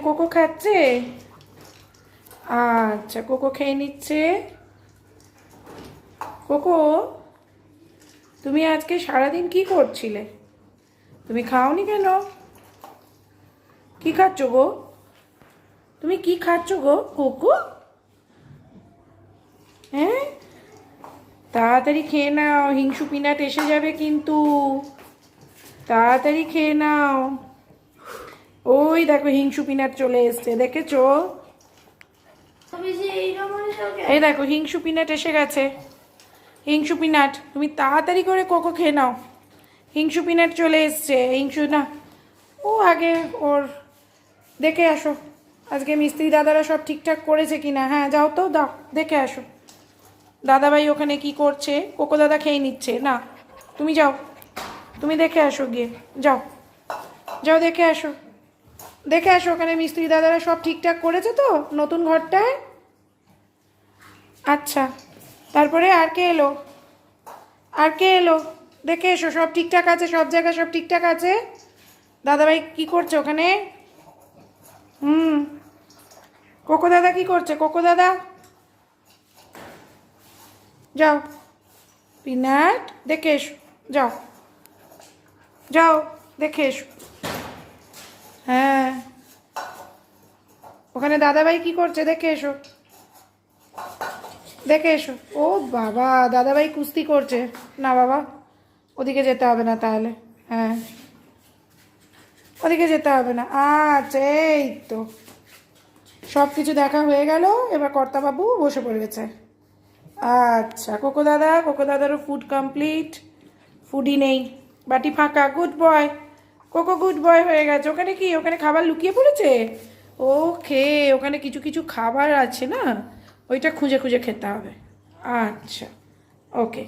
Cocoa খাচ্ছে? আচ্ছা, cocoa খেয়ে নিচ্ছে। কোকো, তুমি আজকে সারাদিন কি করছিলে? তুমি খাওনি কেন? কি খাচ্ছ গো? তুমি কি খাচ্ছ গো কোকো? হ্যাঁ, তাড়াতাড়ি খেয়ে নাও, হিংসু পিনাট এসে যাবে কিন্তু। তাড়াতাড়ি খেয়ে নাও। ওই দেখো হিংসু পিনাট চলে এসছে, দেখেছো? এই দেখো হিংসু পিনাট এসে গেছে। হিংসু পিনাট, তুমি তাড়াতাড়ি করে কোকো খেয়ে নাও। হিংসু পিনাট চলে এসছে। হিংসু না, ও আগে ওর দেখে আসো আজকে মিস্ত্রি দাদারা সব ঠিকঠাক করেছে কিনা। হ্যাঁ যাও তো, দাও দেখে আসো দাদাভাই ওখানে কি করছে। কোকো দাদা খেয়ে নিচ্ছে না, তুমি যাও, তুমি দেখে আসো গিয়ে। যাও যাও দেখে আসো, দেখে আসো ওখানে মিস্ত্রি দাদারা সব ঠিকঠাক করেছে তো নতুন ঘরটায়। আচ্ছা, তারপরে আর কে এলো? আর কে এলো? দেখে এসো সব ঠিকঠাক আছে, সব জায়গা সব ঠিকঠাক আছে। দাদাভাই কি করছে ওখানে? কোকো দাদা কি করছে? কোকো দাদা যাও, পিনাট দেখে এসো, যাও যাও দেখে এসো। হ্যাঁ, ওখানে দাদাভাই কি করছে দেখে এসো, দেখে এসো। ও বাবা, দাদাভাই কুস্তি করছে। না বাবা, ওদিকে যেতে হবে না তাহলে। হ্যাঁ, ওদিকে যেতে হবে না। আচ্ছা, এই তো সব কিছু দেখা হয়ে গেল, এবার কর্তাবাবু বসে পড়েছে। আচ্ছা, কোকো দাদা, কোকো দাদারও ফুড কমপ্লিট, ফুডই নেই, বাটি ফাঁকা। Good boy cocoa, good boy হয়ে গেছে। ওখানে কি, ওখানে খাবার লুকিয়ে পড়েছে? ওকে, ওখানে কিছু কিছু খাবার আছে না, ওইটা খুঁজে খুঁজে খেতে হবে। আচ্ছা, ওকে।